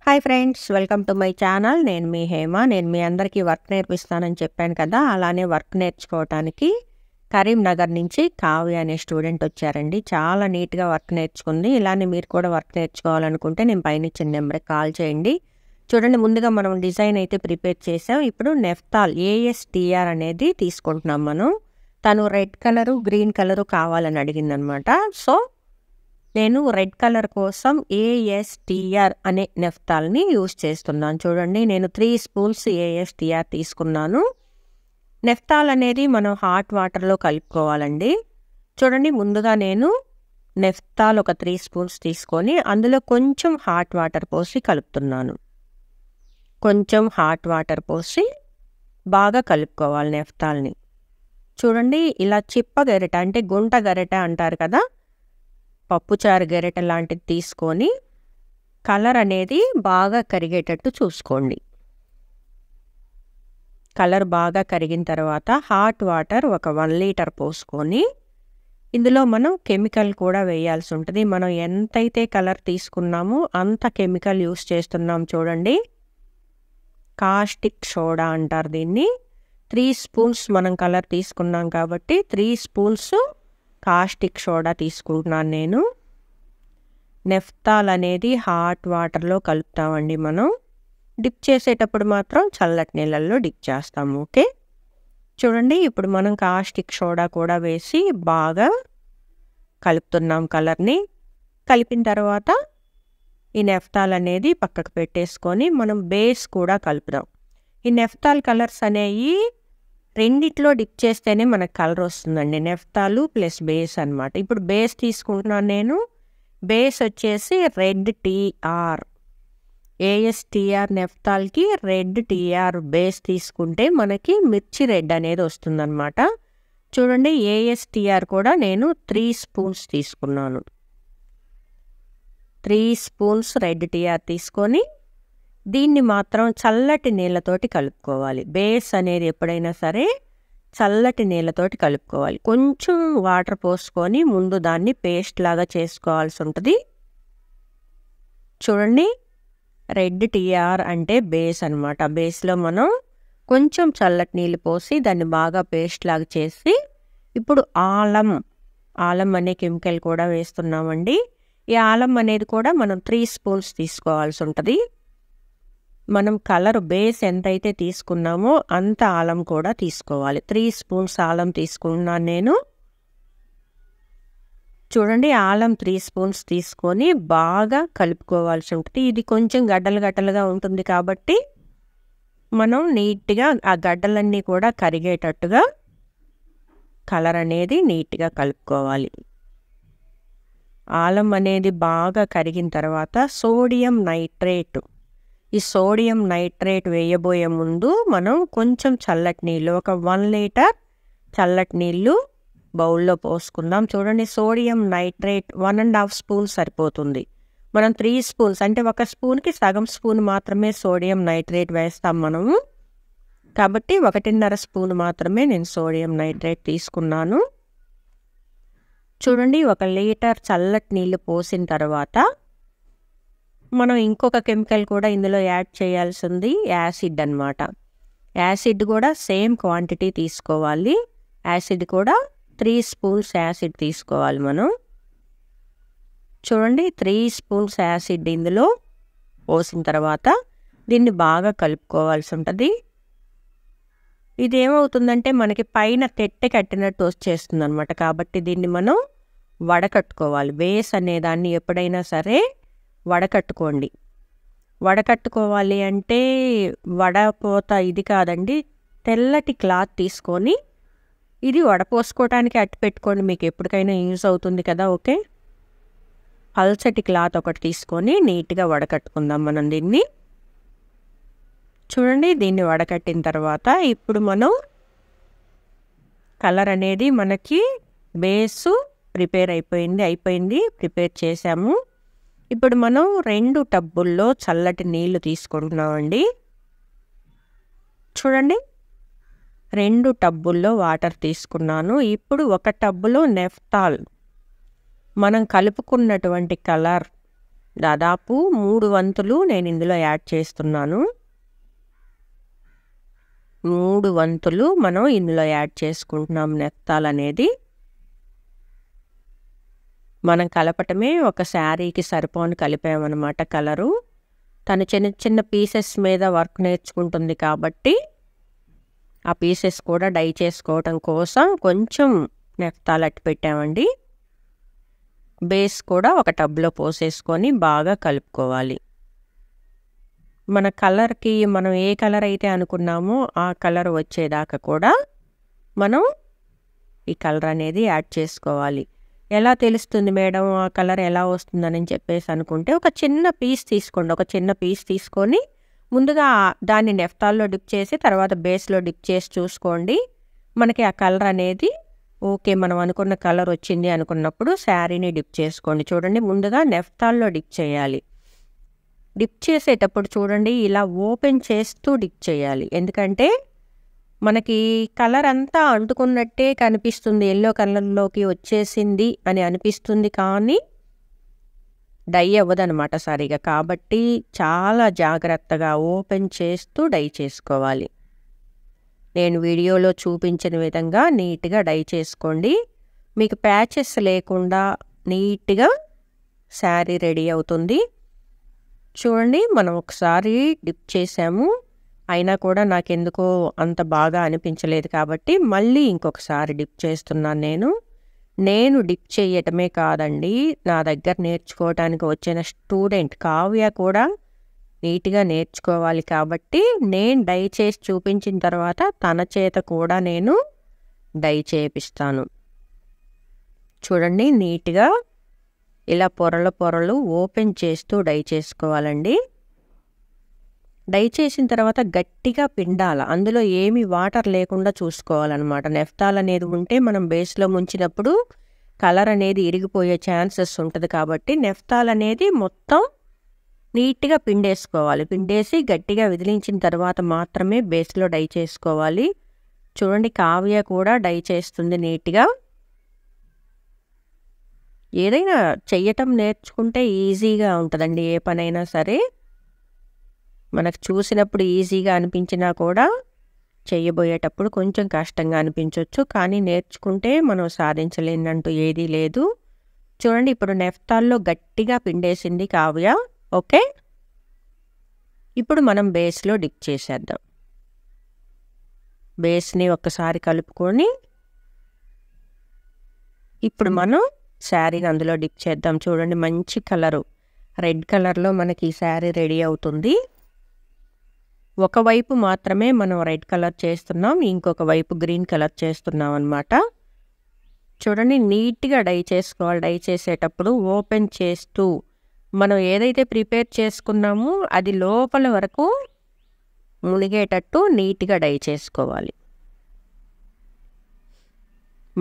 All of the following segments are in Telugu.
Hi friends, welcome to my channel. నేను మీ హేమ. నేను మీ అందరికీ వర్క్ నేర్పిస్తానని చెప్పాను కదా. అలానే వర్క్ నేర్చుకోవటానికి కరీంనగర్ నుంచి కావ్య అనే స్టూడెంట్ వచ్చారండి. చాలా నీట్గా వర్క్ నేర్చుకుంది. ఇలానే మీరు కూడా వర్క్ నేర్చుకోవాలనుకుంటే నేను పైన ఇచ్చిన నెంబర్కి కాల్ చేయండి. చూడండి, ముందుగా మనం డిజైన్ అయితే ప్రిపేర్ చేసాం. ఇప్పుడు నెఫ్తాల్ ASTR అనేది తీసుకుంటున్నాం మనం. తను రెడ్ కలరు గ్రీన్ కలరు కావాలని అడిగిందనమాట. సో నేను రెడ్ కలర్ కోసం ASTR అనే నెఫ్తాల్ని యూజ్ చేస్తున్నాను. చూడండి, నేను 3 స్పూన్స్ ASTR తీసుకున్నాను. నెఫ్తాల్ అనేది మనం హాట్ వాటర్లో కలుపుకోవాలండి. చూడండి, ముందుగా నేను నెఫ్తాల్ ఒక 3 స్పూన్స్ తీసుకొని అందులో కొంచెం హాట్ వాటర్ పోసి కలుపుతున్నాను. కొంచెం హాట్ వాటర్ పోసి బాగా కలుపుకోవాలి నెఫ్తాల్ని. చూడండి, ఇలా చిప్ప గరిట అంటే గుంట గరిట అంటారు కదా, పప్పుచారు గరిట లాంటిది తీసుకొని కలర్ అనేది బాగా కరిగేటట్టు చూసుకోండి. కలర్ బాగా కరిగిన తర్వాత హాట్ వాటర్ ఒక 1 లీటర్ పోసుకొని ఇందులో మనం కెమికల్ కూడా వేయాల్సి ఉంటుంది. మనం ఎంతైతే కలర్ తీసుకున్నామో అంత కెమికల్ యూస్ చేస్తున్నాం. చూడండి, కాస్టిక్ సోడా అంటారు దీన్ని. 3 స్పూన్స్ మనం కలర్ తీసుకున్నాం కాబట్టి 3 స్పూన్స్ కాస్టిక్ సోడా తీసుకుంటున్నాను నేను. నెఫ్తాల్ అనేది హాట్ వాటర్లో కలుపుతామండి మనం. డిప్ చేసేటప్పుడు మాత్రం చల్లటి నీళ్ళల్లో డిప్ చేస్తాము. ఓకే, చూడండి, ఇప్పుడు మనం కాస్టిక్ సోడా కూడా వేసి బాగా కలుపుతున్నాం కలర్ని. కలిపిన తర్వాత ఈ నెఫ్తాల్ అనేది పక్కకు పెట్టేసుకొని మనం బేస్ కూడా కలుపుదాం. ఈ నెఫ్తాల్ కలర్స్ అనేవి రెండిట్లో డిప్ చేస్తేనే మనకు కలర్ వస్తుందండి. నెఫ్తాలు ప్లస్ బేస్ అనమాట. ఇప్పుడు బేస్ తీసుకుంటున్నాను నేను. బేస్ వచ్చేసి రెడ్ TR. ASTR నెఫ్తాల్కి రెడ్ TR బేస్ తీసుకుంటే మనకి మిర్చి రెడ్ అనేది వస్తుందన్నమాట. చూడండి, ASTR కూడా నేను 3 స్పూన్స్ తీసుకున్నాను. 3 స్పూన్స్ రెడ్ TR తీసుకొని దీన్ని మాత్రం చల్లటి నీళ్ళతోటి కలుపుకోవాలి. బేస్ అనేది ఎప్పుడైనా సరే చల్లటి నీళ్ళతోటి కలుపుకోవాలి. కొంచెం వాటర్ పోసుకొని ముందు దాన్ని పేస్ట్ లాగా చేసుకోవాల్సి ఉంటుంది. చూడండి, రెడ్ TR అంటే బేస్ అనమాట. బేస్లో మనం కొంచెం చల్లటి నీళ్ళు పోసి దాన్ని బాగా పేస్ట్ లాగా చేసి ఇప్పుడు ఆలం అనే కెమికల్ కూడా వేస్తున్నామండి. ఈ ఆలం అనేది కూడా మనం 3 స్పూన్స్ తీసుకోవాల్సి ఉంటుంది. మనం కలర్ బేస్ ఎంతైతే తీసుకున్నామో అంత ఆలం కూడా తీసుకోవాలి. 3 స్పూన్స్ ఆలం తీసుకున్నాను నేను. చూడండి, ఆలం 3 స్పూన్స్ తీసుకొని బాగా కలుపుకోవాల్సి ఉంటుంది. ఇది కొంచెం గడ్డలు గడ్డలుగా ఉంటుంది కాబట్టి మనం నీట్గా ఆ గడ్డలన్నీ కూడా కరిగేటట్టుగా కలర్ అనేది నీట్గా కలుపుకోవాలి. ఆలం అనేది బాగా కరిగిన తర్వాత సోడియం నైట్రేట్. ఈ సోడియం నైట్రేట్ వేయబోయే ముందు మనం కొంచెం చల్లటి నీళ్ళు ఒక 1 లీటర్ చల్లటి నీళ్ళు బౌల్లో పోసుకుందాం. చూడండి, సోడియం నైట్రేట్ 1.5 స్పూన్ సరిపోతుంది. మనం 3 స్పూన్స్ అంటే 1 స్పూన్కి సగం స్పూన్ మాత్రమే సోడియం నైట్రేట్ వేస్తాం మనము. కాబట్టి 1.5 స్పూన్ మాత్రమే నేను సోడియం నైట్రేట్ తీసుకున్నాను. చూడండి, 1 లీటర్ చల్లటి నీళ్ళు పోసిన తర్వాత మనం ఇంకొక కెమికల్ కూడా ఇందులో యాడ్ చేయాల్సి ఉంది. యాసిడ్ అన్నమాట. యాసిడ్ కూడా సేమ్ క్వాంటిటీ తీసుకోవాలి. యాసిడ్ కూడా 3 స్పూన్స్ యాసిడ్ తీసుకోవాలి మనం. చూడండి, 3 స్పూన్స్ యాసిడ్ ఇందులో పోసిన తర్వాత దీన్ని బాగా కలుపుకోవాల్సి ఉంటుంది. ఇది ఏమవుతుందంటే మనకి పైన తెట్టె కట్టినట్టు వచ్చేస్తుంది అనమాట. కాబట్టి దీన్ని మనం వడకట్టుకోవాలి. బేస్ అనేదాన్ని ఎప్పుడైనా సరే వడకట్టుకోండి. వడకట్టుకోవాలి అంటే వడపోత ఇది కాదండి, తెల్లటి క్లాత్ తీసుకొని ఇది వడపోసుకోవటానికి అట్టు పెట్టుకోండి. మీకు ఎప్పటికైనా యూజ్ అవుతుంది కదా. ఓకే, పల్చటి క్లాత్ ఒకటి తీసుకొని నీట్గా వడకట్టుకుందాం మనం దీన్ని. చూడండి, దీన్ని వడకట్టిన తర్వాత ఇప్పుడు మనం కలర్ అనేది మనకి బేసు ప్రిపేర్ అయిపోయింది. ప్రిపేర్ చేసాము. ఇప్పుడు మనం 2 టబ్బుల్లో చల్లటి నీళ్లు తీసుకుంటున్నామండి. చూడండి, 2 టబ్బుల్లో వాటర్ తీసుకున్నాను. ఇప్పుడు 1 టబ్బులో నెఫ్తాల్ మనం కలుపుకున్నటువంటి కలర్ దాదాపు 3 వంతులు నేను ఇందులో యాడ్ చేస్తున్నాను. 3 వంతులు మనం ఇందులో యాడ్ చేసుకుంటున్నాం నెఫ్తాలనేది. మనం కలపటమే ఒక శారీకి సరిపోని కలిపామన్నమాట కలరు. తను చిన్న చిన్న పీసెస్ మీద వర్క్ నేర్చుకుంటుంది కాబట్టి ఆ పీసెస్ కూడా డై చేసుకోవటం కోసం కొంచెం నెఫ్తాలు అట్టి పెట్టామండి. బేస్ కూడా ఒక టబ్లో పోసేసుకొని బాగా కలుపుకోవాలి. మన కలర్కి మనం ఏ కలర్ అయితే అనుకున్నామో ఆ కలర్ వచ్చేదాకా కూడా మనం ఈ కలర్ అనేది యాడ్ చేసుకోవాలి. ఎలా తెలుస్తుంది మేడం ఆ కలర్ ఎలా వస్తుందని చెప్పేసి అనుకుంటే ఒక చిన్న పీస్ తీసుకోండి. ఒక చిన్న పీస్ తీసుకొని ముందుగా దాన్ని నెఫ్తాల్లో డిప్ చేసి తర్వాత బేస్లో డిప్ చేసి చూసుకోండి. మనకి ఆ కలర్ అనేది ఓకే మనం అనుకున్న కలర్ వచ్చింది అనుకున్నప్పుడు శారీని డిప్ చేసుకోండి. చూడండి ముందుగా నెఫ్తాల్లో డిప్ చేయాలి. డిప్ చేసేటప్పుడు చూడండి ఇలా ఓపెన్ చేస్తూ డిప్ చేయాలి. ఎందుకంటే మనకి కలర్ అంతా అంటుకున్నట్టే కనిపిస్తుంది, ఎల్లో కలర్లోకి వచ్చేసింది అని అనిపిస్తుంది, కానీ డై అవ్వదనమాట సరిగా. కాబట్టి చాలా జాగ్రత్తగా ఓపెన్ చేస్తూ డై చేసుకోవాలి. నేను వీడియోలో చూపించిన విధంగా నీట్గా డై చేసుకోండి. మీకు ప్యాచెస్ లేకుండా నీట్గా శారీ రెడీ అవుతుంది. చూడండి మనం ఒకసారి డిప్ చేసాము, అయినా కూడా నాకెందుకో అంత బాగా అనిపించలేదు కాబట్టి మళ్ళీ ఇంకొకసారి డిప్ చేస్తున్నాను. నేను డిప్ చేయటమే కాదండి, నా దగ్గర నేర్చుకోవడానికి వచ్చిన స్టూడెంట్ కావ్య కూడా నీట్గా నేర్చుకోవాలి కాబట్టి నేను డై చేసి చూపించిన తర్వాత తన చేత కూడా నేను డై చేపిస్తాను. చూడండి నీట్గా ఇలా పొరలు పొరలు ఓపెన్ చేస్తూ డై చేసుకోవాలండి. డై చేసిన తర్వాత గట్టిగా పిండాలి, అందులో ఏమి వాటర్ లేకుండా చూసుకోవాలన్నమాట. నెఫ్తాల్ అనేది ఉంటే మనం బేస్లో ముంచినప్పుడు కలర్ అనేది ఇరిగిపోయే ఛాన్సెస్ ఉంటుంది కాబట్టి నెఫ్తాల్ అనేది మొత్తం నీట్గా పిండేసుకోవాలి. పిండేసి గట్టిగా విదిలించిన తర్వాత మాత్రమే బేస్లో డై చేసుకోవాలి. చూడండి కావ్య కూడా డై చేస్తుంది నీట్గా. ఏదైనా చెయ్యటం నేర్చుకుంటే ఈజీగా ఉంటుందండి, ఏ పనైనా సరే. మనకు చూసినప్పుడు ఈజీగా అనిపించినా కూడా చేయబోయేటప్పుడు కొంచెం కష్టంగా అనిపించవచ్చు, కానీ నేర్చుకుంటే మనం సాధించలేనంటూ ఏదీ లేదు. చూడండి ఇప్పుడు నెఫ్తాల్లో గట్టిగా పిండేసింది కావ్య. ఓకే, ఇప్పుడు మనం బేస్లో డిప్ చేసేద్దాం. బేస్ని ఒక్కసారి కలుపుకొని ఇప్పుడు మనం శారీని అందులో డిప్ చేద్దాం. చూడండి మంచి కలరు, రెడ్ కలర్లో మనకి ఈ శారీ రెడీ అవుతుంది. ఒకవైపు మాత్రమే మనం రెడ్ కలర్ చేస్తున్నాం, ఇంకొక వైపు గ్రీన్ కలర్ చేస్తున్నాం అన్నమాట. చూడండి నీట్గా డై చేసుకోవాలి. డై చేసేటప్పుడు ఓపెన్ చేస్తూ మనం ఏదైతే ప్రిపేర్ చేసుకున్నామో అది లోపల వరకు మునిగేటట్టు నీట్గా డై చేసుకోవాలి.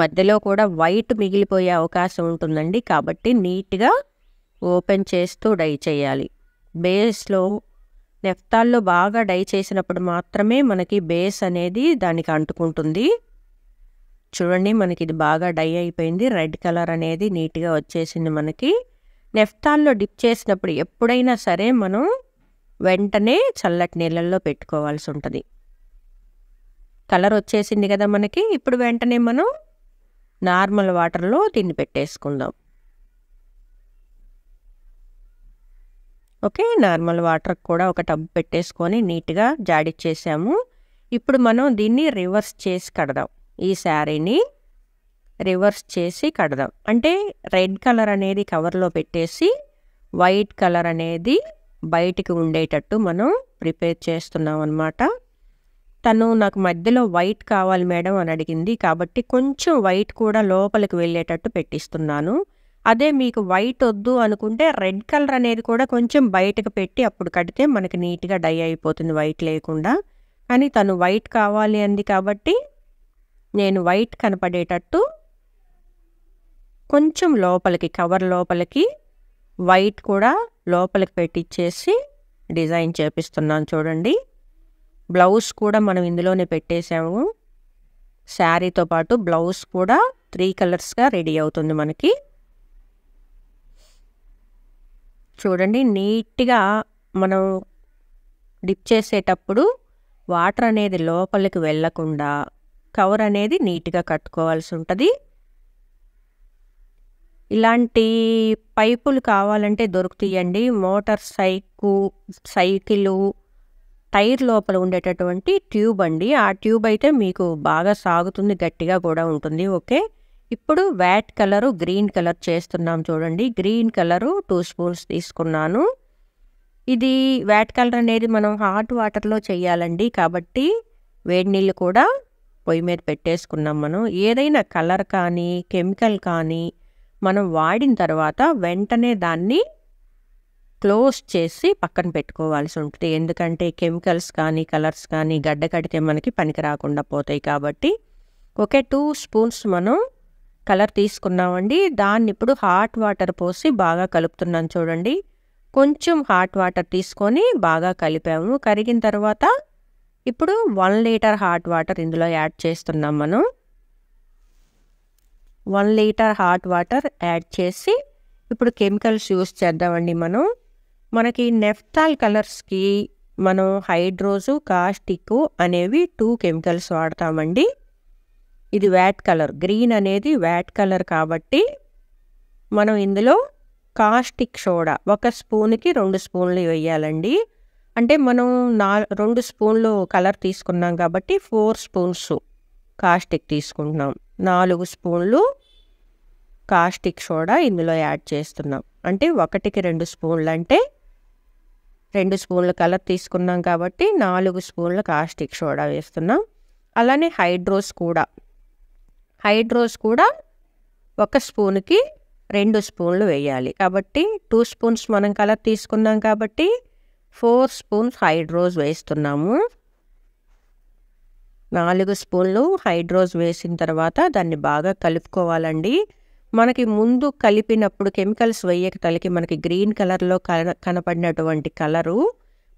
మధ్యలో కూడా వైట్ మిగిలిపోయే అవకాశం ఉంటుందండి, కాబట్టి నీట్గా ఓపెన్ చేస్తూ డై చేయాలి. బేస్లో నెఫ్తాల్లో బాగా డై చేసినప్పుడు మాత్రమే మనకి బేస్ అనేది దానికి అంటుకుంటుంది. చూడండి మనకి ఇది బాగా డై అయిపోయింది, రెడ్ కలర్ అనేది నీట్గా వచ్చేసింది మనకి. నెఫ్తాల్లో డిప్ చేసినప్పుడు ఎప్పుడైనా సరే మనం వెంటనే చల్లటి నీళ్ళల్లో పెట్టుకోవాల్సి ఉంటుంది. కలర్ వచ్చేసింది కదా మనకి, ఇప్పుడు వెంటనే మనం నార్మల్ వాటర్లో దీన్ని పెట్టేసుకుందాం. ఓకే, నార్మల్ వాటర్ కూడా ఒక టబ్ పెట్టేసుకొని నీట్గా జాడిచ్చేసాము. ఇప్పుడు మనం దీన్ని రివర్స్ చేసి కడదాం. ఈ శారీని రివర్స్ చేసి కడదాం. అంటే రెడ్ కలర్ అనేది కవర్లో పెట్టేసి వైట్ కలర్ అనేది బయటికి ఉండేటట్టు మనం ప్రిపేర్ చేస్తున్నాం అన్నమాట. తను నాకు మధ్యలో వైట్ కావాలి మేడం అని అడిగింది కాబట్టి కొంచెం వైట్ కూడా లోపలికి వెళ్ళేటట్టు పెట్టిస్తున్నాను. అదే మీకు వైట్ వద్దు అనుకుంటే రెడ్ కలర్ అనేది కూడా కొంచెం బయటకు పెట్టి అప్పుడు కడితే మనకి నీట్గా డై అయిపోతుంది వైట్ లేకుండా. కానీ తను వైట్ కావాలి అంది కాబట్టి నేను వైట్ కనపడేటట్టు కొంచెం లోపలికి కవర్ లోపలికి వైట్ కూడా లోపలికి పెట్టించేసి డిజైన్ చేపిస్తున్నాను. చూడండి బ్లౌజ్ కూడా మనం ఇందులోనే పెట్టేసాము. శారీతో పాటు బ్లౌజ్ కూడా 3 కలర్స్గా రెడీ అవుతుంది మనకి. చూడండి నీట్గా మనం డిప్ చేసేటప్పుడు వాటర్ అనేది లోపలికి వెళ్ళకుండా కవర్ అనేది నీట్గా కట్టుకోవాల్సి ఉంటుంది. ఇలాంటి పైపులు కావాలంటే దొరుకుతాయండి. మోటార్ సైకిలు టైర్ లోపల ఉండేటటువంటి ట్యూబ్ అండి. ఆ ట్యూబ్ అయితే మీకు బాగా సాగుతుంది, గట్టిగా కూడా ఉంటుంది. ఓకే, ఇప్పుడు వ్యాట్ కలరు గ్రీన్ కలర్ చేస్తున్నాం చూడండి. గ్రీన్ కలరు 2 స్పూన్స్ తీసుకున్నాను. ఇది వ్యాట్ కలర్ అనేది మనం హాట్ వాటర్లో చేయాలండి, కాబట్టి వేడి నీళ్ళు కూడా పొయ్యి మీద పెట్టేసుకున్నాం. మనం ఏదైనా కలర్ కానీ కెమికల్ కానీ మనం వాడిన తర్వాత వెంటనే దాన్ని క్లోజ్ చేసి పక్కన పెట్టుకోవాల్సి ఉంటుంది. ఎందుకంటే కెమికల్స్ కానీ కలర్స్ కానీ గడ్డ కడితే మనకి పనికి రాకుండా పోతాయి కాబట్టి. ఓకే, 2 స్పూన్స్ మనం కలర్ తీసుకున్నామండి. దాన్ని ఇప్పుడు హాట్ వాటర్ పోసి బాగా కలుపుతున్నాను చూడండి. కొంచెం హాట్ వాటర్ తీసుకొని బాగా కలిపాము. కరిగిన తర్వాత ఇప్పుడు 1 లీటర్ హాట్ వాటర్ ఇందులో యాడ్ చేస్తున్నాం మనం. 1 లీటర్ హాట్ వాటర్ యాడ్ చేసి ఇప్పుడు కెమికల్స్ యూస్ చేద్దామండి. మనకి నెఫ్తాల్ కలర్స్కి మనం హైడ్రోజు కాస్టిక్ అనేవి 2 కెమికల్స్ వాడతామండి. ఇది వ్యాట్ కలర్, గ్రీన్ అనేది వ్యాట్ కలర్ కాబట్టి మనం ఇందులో కాస్టిక్ సోడా 1 స్పూన్కి 2 స్పూన్లు వేయాలండి. అంటే మనం 2 స్పూన్లు కలర్ తీసుకున్నాం కాబట్టి 4 స్పూన్స్ కాస్టిక్ తీసుకుంటున్నాం. 4 స్పూన్లు కాస్టిక్ సోడా ఇందులో యాడ్ చేస్తున్నాం. అంటే 1కి 2 స్పూన్లు అంటే 2 స్పూన్ల కలర్ తీసుకున్నాం కాబట్టి 4 స్పూన్ల కాస్టిక్ సోడా వేస్తున్నాం. అలానే హైడ్రోస్ కూడా 1 స్పూన్కి 2 స్పూన్లు వేయాలి. కాబట్టి 2 స్పూన్స్ మనం కలర్ తీసుకున్నాం కాబట్టి 4 స్పూన్స్ హైడ్రోస్ వేస్తున్నాము. 4 స్పూన్లు హైడ్రోస్ వేసిన తర్వాత దాన్ని బాగా కలుపుకోవాలండి. మనకి ముందు కలిపినప్పుడు కెమికల్స్ వేయక తలకి మనకి గ్రీన్ కలర్లో కనపడినటువంటి కలరు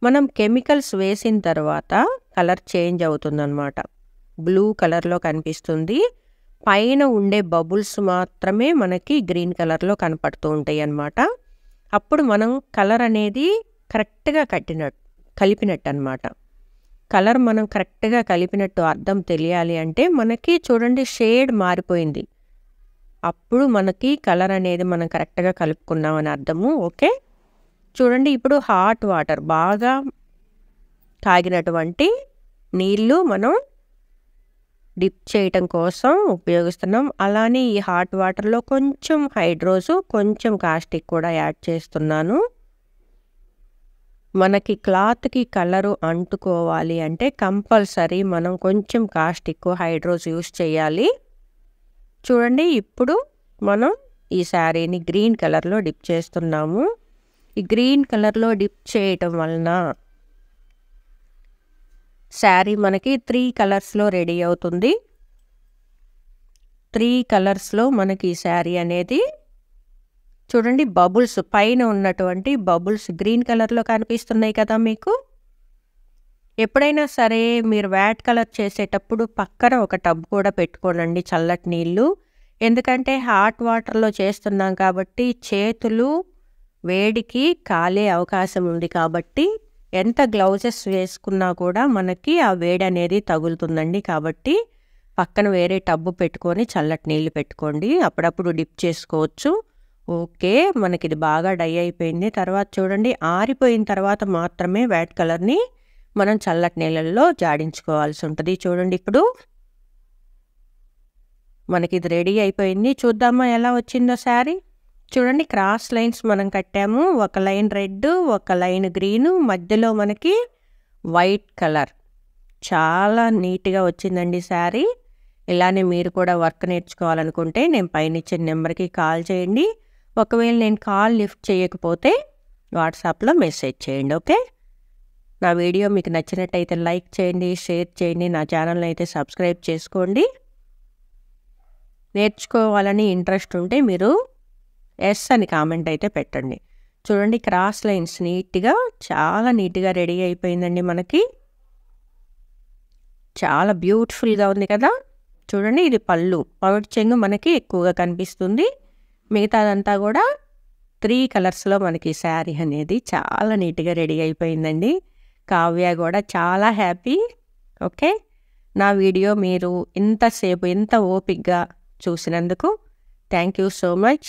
మనం కెమికల్స్ వేసిన తర్వాత కలర్ చేంజ్ అవుతుందన్నమాట. బ్లూ కలర్లో కనిపిస్తుంది. పైన ఉండే బబుల్స్ మాత్రమే మనకి గ్రీన్ కలర్లో కనపడుతూ ఉంటాయి అన్నమాట. అప్పుడు మనం కలర్ అనేది కరెక్ట్గా కలిపినట్టు అన్నమాట. కలర్ మనం కరెక్ట్గా కలిపినట్టు అర్థం తెలియాలి అంటే మనకి చూడండి షేడ్ మారిపోయింది. అప్పుడు మనకి కలర్ అనేది మనం కరెక్ట్గా కలుపుకున్నామని అర్థము. ఓకే, చూడండి ఇప్పుడు హాట్ వాటర్ బాగా కాగినటువంటి నీళ్ళు మనం డిప్ చేయటం కోసం ఉపయోగిస్తున్నాం. అలానే ఈ హాట్ వాటర్లో కొంచెం హైడ్రోజు కొంచెం కాస్టిక్ కూడా యాడ్ చేస్తున్నాను. మనకి క్లాత్కి కలరు అంటుకోవాలి అంటే కంపల్సరీ మనం కొంచెం కాస్టిక్ హైడ్రోజ్ యూస్ చేయాలి. చూడండి ఇప్పుడు మనం ఈ శారీని గ్రీన్ కలర్లో డిప్ చేస్తున్నాము. ఈ గ్రీన్ కలర్లో డిప్ చేయటం వలన శారీ మనకి 3 కలర్స్లో రెడీ అవుతుంది. 3 కలర్స్లో మనకి ఈ శారీ అనేది చూడండి బబుల్స్ పైన ఉన్నటువంటి బబుల్స్ గ్రీన్ కలర్లో కనిపిస్తున్నాయి కదా మీకు. ఎప్పుడైనా సరే మీరు వ్యాట్ కలర్ చేసేటప్పుడు పక్కన ఒక టబ్ కూడా పెట్టుకోనండి, చల్లటి నీళ్ళు. ఎందుకంటే హాట్ వాటర్లో చేస్తున్నాం కాబట్టి చేతులు వేడికి కాలే అవకాశం ఉంది కాబట్టి ఎంత గ్లౌజెస్ వేసుకున్నా కూడా మనకి ఆ వేడి అనేది తగులుతుందండి. కాబట్టి పక్కన వేరే టబ్బు పెట్టుకొని చల్లటి నీళ్ళు పెట్టుకోండి, అప్పుడప్పుడు డిప్ చేసుకోవచ్చు. ఓకే, మనకి ఇది బాగా డై అయిపోయింది. తర్వాత చూడండి ఆరిపోయిన తర్వాత మాత్రమే వ్యాట్ కలర్ని మనం చల్లటి నీళ్ళల్లో జాడించుకోవాల్సి ఉంటుంది. చూడండి ఇప్పుడు మనకి ఇది రెడీ అయిపోయింది. చూద్దామా ఎలా వచ్చిందో శారీ. చూడండి క్రాస్ లైన్స్ మనం కట్టాము. ఒక లైన్ రెడ్, ఒక లైన్ గ్రీను, మధ్యలో మనకి వైట్ కలర్. చాలా నీట్గా వచ్చిందండి శారీ. ఇలానే మీరు కూడా వర్క్ నేర్చుకోవాలనుకుంటే నేను పైన ఇచ్చిన నెంబర్కి కాల్ చేయండి. ఒకవేళ నేను కాల్ లిఫ్ట్ చేయకపోతే వాట్సాప్లో మెసేజ్ చేయండి. ఓకే, నా వీడియో మీకు నచ్చినట్టయితే లైక్ చేయండి, షేర్ చేయండి, నా ఛానల్ని అయితే సబ్స్క్రైబ్ చేసుకోండి. నేర్చుకోవాలని ఇంట్రెస్ట్ ఉంటే మీరు ఎస్ అని కామెంట్ అయితే పెట్టండి. చూడండి క్రాస్ లైన్స్ నీట్గా చాలా నీట్గా రెడీ అయిపోయిందండి. మనకి చాలా బ్యూటిఫుల్గా ఉంది కదా. చూడండి ఇది పళ్ళు, పౌడ్ చెంగు మనకి ఎక్కువగా కనిపిస్తుంది. మిగతాదంతా కూడా 3 కలర్స్‌లో మనకి శారీ అనేది చాలా నీట్‌గా రెడీ అయిపోయిందండి. కావ్య గూడా చాలా హ్యాపీ. ఓకే. నా వీడియో మీరు ఇంతసేపు ఇంత ఓపికగా చూసినందుకు థ్యాంక్ యూ సో మచ్.